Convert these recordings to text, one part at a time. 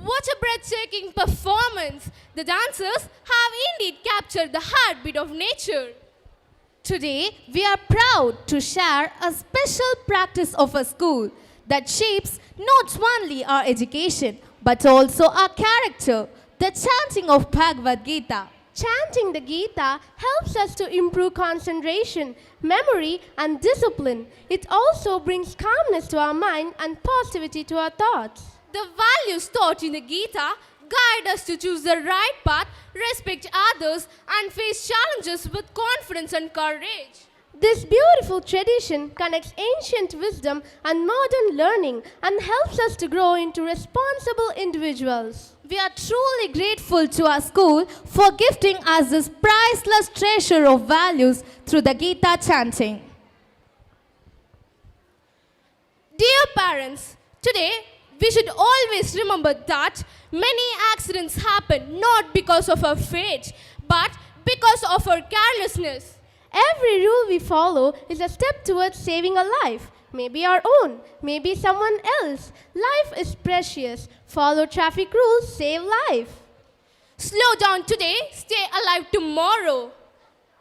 What a breathtaking performance! The dancers have indeed captured the heartbeat of nature. Today, we are proud to share a special practice of a school that shapes not only our education but also our character, the chanting of Bhagavad Gita. Chanting the Gita helps us to improve concentration, memory, and discipline. It also brings calmness to our mind and positivity to our thoughts. The values taught in the Gita guide us to choose the right path, respect others, and face challenges with confidence and courage. This beautiful tradition connects ancient wisdom and modern learning and helps us to grow into responsible individuals. We are truly grateful to our school for gifting us this priceless treasure of values through the Gita chanting. Dear parents, today we should always remember that many accidents happen not because of our fate, but because of our carelessness. Every rule we follow is a step towards saving a life. Maybe our own, maybe someone else. Life is precious. Follow traffic rules, save life. Slow down today, stay alive tomorrow.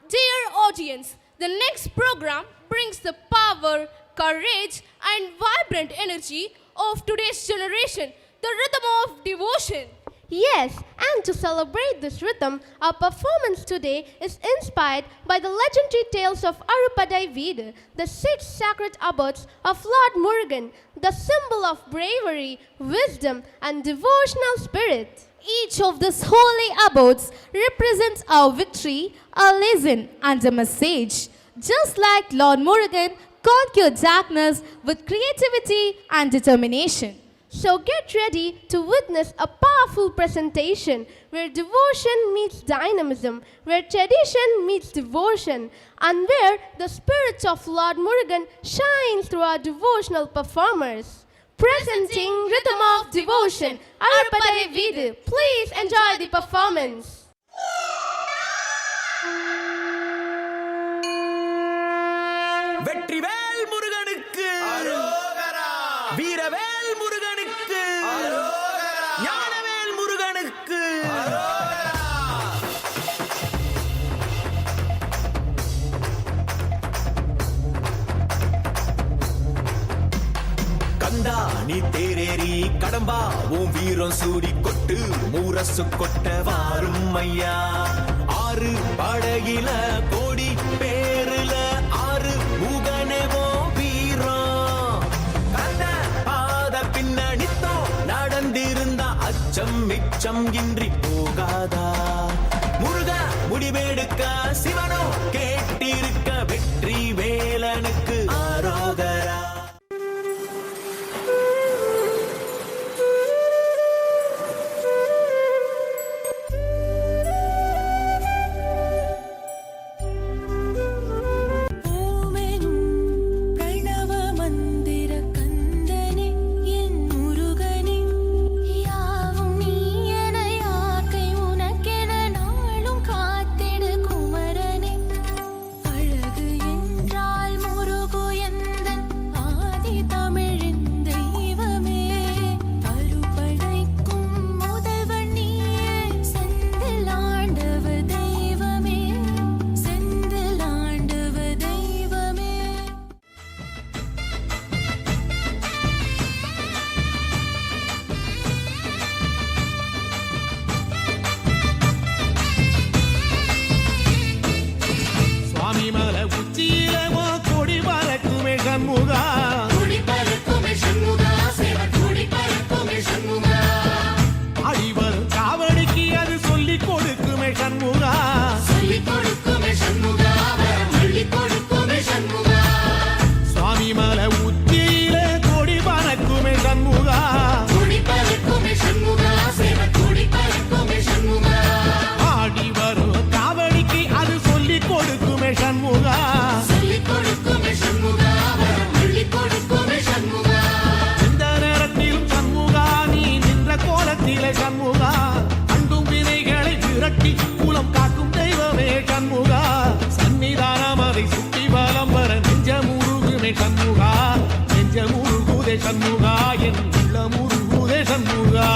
Dear audience, the next program brings the power, courage, and vibrant energy of today's generation, the rhythm of devotion. Yes, and to celebrate this rhythm, our performance today is inspired by the legendary tales of Arupadai Veeda, the 6 sacred abodes of Lord Murugan, the symbol of bravery, wisdom, and devotional spirit. Each of these holy abodes represents our victory, a lesson, and a message. Just like Lord Murugan conquered darkness with creativity and determination. So get ready to witness a powerful presentation where devotion meets dynamism, where tradition meets devotion, and where the spirit of Lord Murugan shines through our devotional performers. Presenting Rhythm of Devotion, Arupadai Veeda. Please enjoy the performance. Vetrivel முருகனுக்கு அரோகரா, வீரவேல் முருகனுக்கு அரோகரா, ஞானவேல் முருகனுக்கு அரோகரா. கந்தா நீ தேரேறி கடம்பா உன் வீரம் சூடி கொட்டு மூரசு கொட்ட வாரும் ஐயா. 6 படகில கோடி பேருல 6 முகனேவோ வீரம். கந்த பாத பின்னணித்தோ நடந்திருந்தா அச்சம் மிச்சம் இன்றி போகாதா. முருக முடிவெடுக்க சிவனோ கேட்டிருக்க வெற்றி வேலனுக்கு ஆரோகரா. சண்முகா என் உள்ள முருகுதே சண்முகா.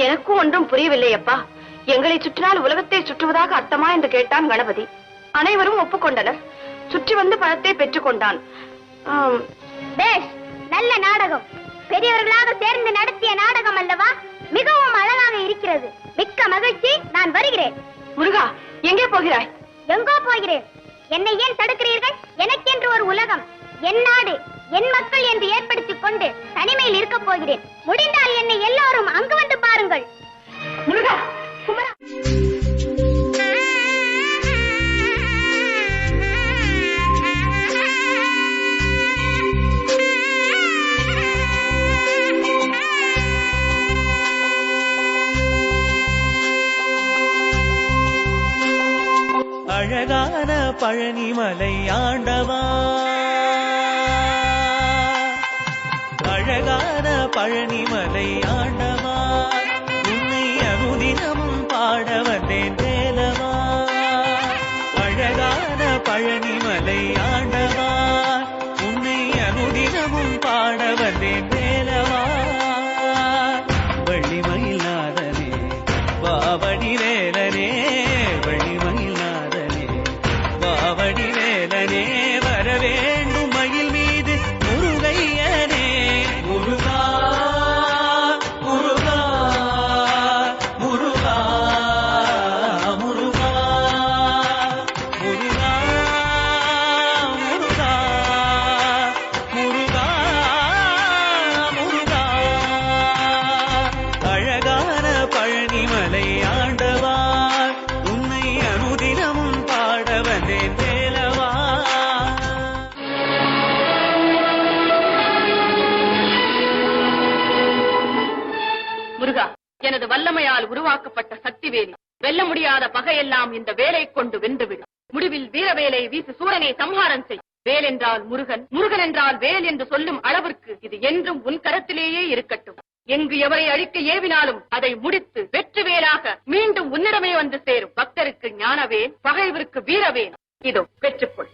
எனக்கும் ஒன்றும் புரியவில்லை அப்பா. எங்களை சுற்றினால் உலகத்தை சுற்றுவதாக அர்த்தமா என்று கேட்டான் கணபதி. அனைவரும் ஒப்புக்கொண்டனர். சுற்றி வந்து பழத்தை பெற்றுக் கொண்டான். நல்ல நாடகம். பெரியவர்களாக சேர்ந்து நடத்திய நாடகம் அல்லவா? மிகவும் அழகாக இருக்கிறது. மிக்க மகிழ்ச்சி. நான் வருகிறேன். முருகா, எங்கே போகிறாய்? எங்கோ போகிறேன். என்னை ஏன் தடுக்கிறீர்கள்? எனக்கென்று ஒரு உலகம், என் நாடு, என் மக்கள் என்று ஏற்படுத்திக் கொண்டு தனிமையில் இருக்க போகிறேன். முடிந்தால் என்னை எல்லோரும் அங்கு வந்து பாருங்கள். முருகா, குமரா. அழகான பழனிமலை ஆண்டவா, அழகான பழனிமலை ஆண்டவா, உன்னை அனுதினமும் பாட வந்தேன் வேலவா. அழகான பழனிமலை ஆண்டவா, உன்னை அனுதினமும் பாட வந்தேன் வேலவா. வள்ளிமயில் நாதனே வாவடி வேலனே, வள்ளிமயில் நாதனே வாவடி வேலனே, வர வேண்டும் மயில் மீது முருகையனே. முருகா முருகா முருகா முருகா முருகா முருகா முருகா முருகா. அழகான பழனிமலை ஆண்டவா, உன்னை அனுதினமும் பாட வந்தேன் வேலவா. முருகா, எனது வல்லமையால் உருவாக்கப்பட்ட சக்திவேலி, வெல்ல முடியாத பகையெல்லாம் இந்த வேலை கொண்டு வென்றுவிடும். முடிவில் வீரவேலை வீசு சூரனை சம்ஹாரம் செய். வேல் என்றால் முருகன், முருகன் என்றால் வேல் என்று சொல்லும் அளவிற்கு இது என்றும் உன் கரத்திலேயே இருக்கட்டும். எங்கு எவரை அழிக்க ஏவினாலும் அதை முடித்து வெற்றி வேலாக மீண்டும் உன்னிடமே வந்து சேரும். பக்தருக்கு ஞானவேல், பகைவருக்கு வீரவேல். இதோ பெற்றுக்கொள்.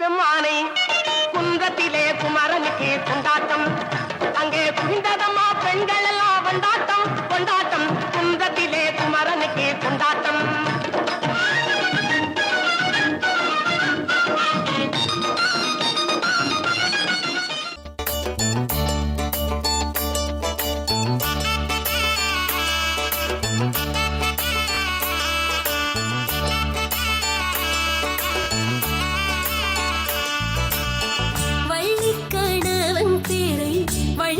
பெம்மானை குன்றத்திலே குமரனுக்கு கொண்டாட்டம், அங்கே குவிந்ததம்மா பெண்கள் எல்லாம் கொண்டாட்டம் கொண்டாட்டம், குன்றத்திலே குமரனுக்கு கொண்டாட்டம்.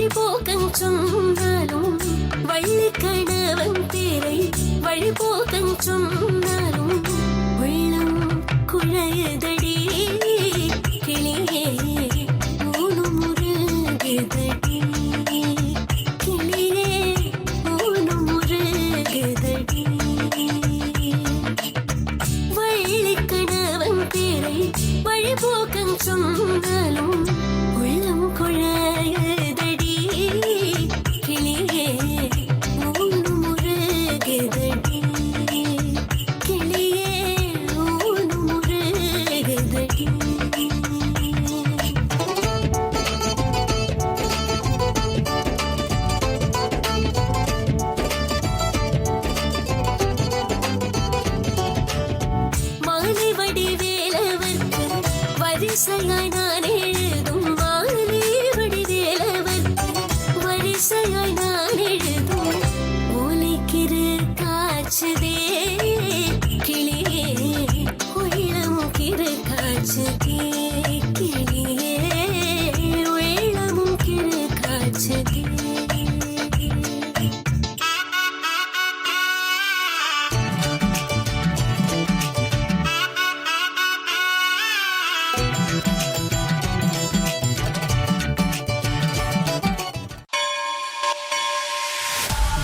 வழிபோக்கன் சொன்னாலும் வள்ளி கணவன் பேரை வழிபோக்கன் சொன்னாலும் உள்ளம் குழையதடி கிளியே ஊனு முருகுதடி கிளியே ஊனு முருகுதடி வள்ளி கணவன் பேரை வழிபோக்கன் சொன்னாலும் உள்ளம் குழையதடி கிளியே ஊனு முருகுதடி கிளியே ஊனு முருகுதடி மாலை வடிவேலவர்க்கு வரிசையாய் நான் எழுதும் மாலை வடிவேலவர்க்கு வரிசையாய் நான் எழுதும் ஓலைக்கிரு காய்ச்சுதே கிளியே உள்ளம் கிரு காய்ச்சுதே கிளியே உள்ளமும் கிரு காய்ச்சுதே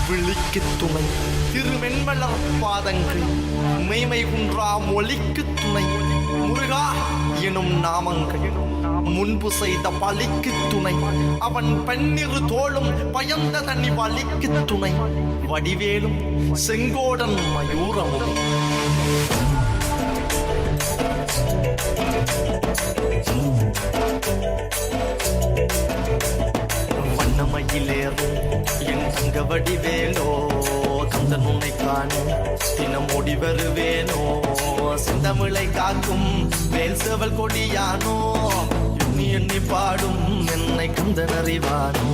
விழிக்கு துணை திருமென்மலர் பாதங்கள் மெய்மை குன்றா மொழிக்கு துணை முருகா எனும் நாமங்கள் முன்பு செய்த பலிக்கு துணை அவன் பன்னிரு தோளும் பயந்த தனி வலிக்கு துணை வடிவேலும் செங்கோடன் மயூரமும் வண்ணமயிலேறும் என் தங்க வடிவேலோ கந்தன் உன்னை காணும் தினம் ஓடி வருவேனோ செந்தமிழை காக்கும் வேல் செவல் கொடியானோ எண்ணி எண்ணி பாடும் என்னை கந்தன் அறிவானோ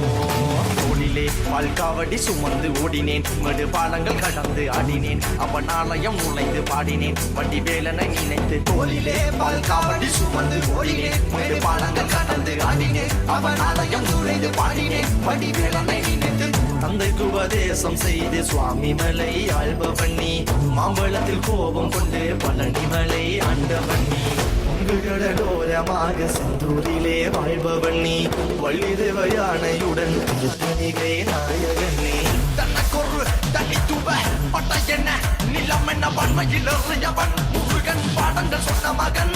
தோளிலே பால்காவடி சுமந்து ஓடினேன் மடு பாலங்கள் கடந்து ஆடினேன் அவன் ஆலயம் நுழைந்து பாடினேன் வடிவேலனை நினைத்து தோளிலே பால்காவடி சுமந்து ஓடினேன் மடு பாலங்கள் கடந்து ஆடினேன் அவன் ஆலயம் நுழைந்து பாடினேன் வடிவேலனை நினைத்து தந்தைக்கு உபதேசம் செய்து சுவாமி மலை ஆழ்பவன் நீ மாம்பழத்தில் கோபம் கொண்டு பழனி மலை ஆண்டவன் நீ கடலோரமாக செந்தூரிலே வாழ்பவன் நீ வள்ளி தேவயானையுடன் திருத்தணிகை நாயகன் நீ தனக்கொரு தனித்துவ பட்ட என்ன நிலம் என்ன வன்மையில் எறியவன் முருகன் பாடங்கள் சொன்ன மகன்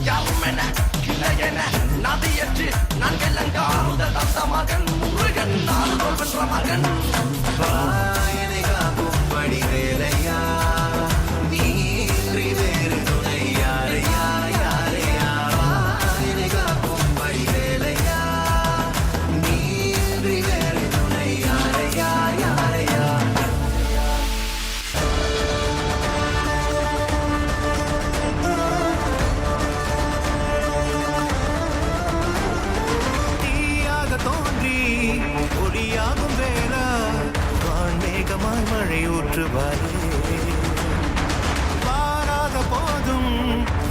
யாரும் என கிளை என நதியற்று நான் கலங்காத தந்த மகன் முருகன் நான் வென்ற மகன் வாயனை காக்கும் வடிவேலையா நீன்றி வேறு துணை யாரையா யாரையா வாயனை காக்கும் வடிவேலையா நீன்றி வேறு துணை யாரையா யாரையா தீயாக தோன்றி ஒளியாகும் வேளா வான்மேகமாய் மழை ஊற்றுவாரே வாராத போதும்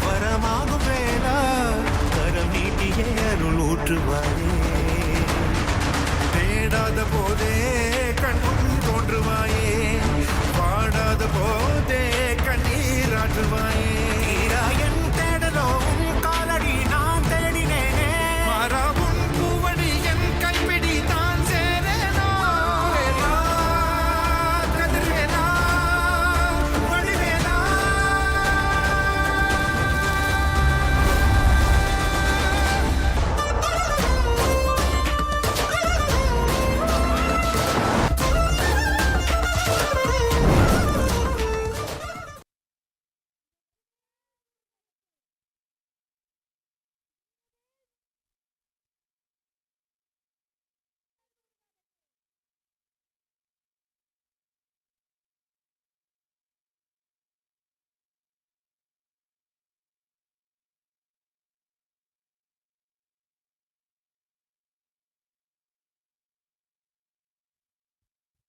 வரமாகும் வேளா கரம் நீட்டியே அருள் ஊற்றுவாரே தேடாத போதே கண்முன் தோன்றுவாயே பாடாத போதே கண்ணீர் ஆற்றுவாயே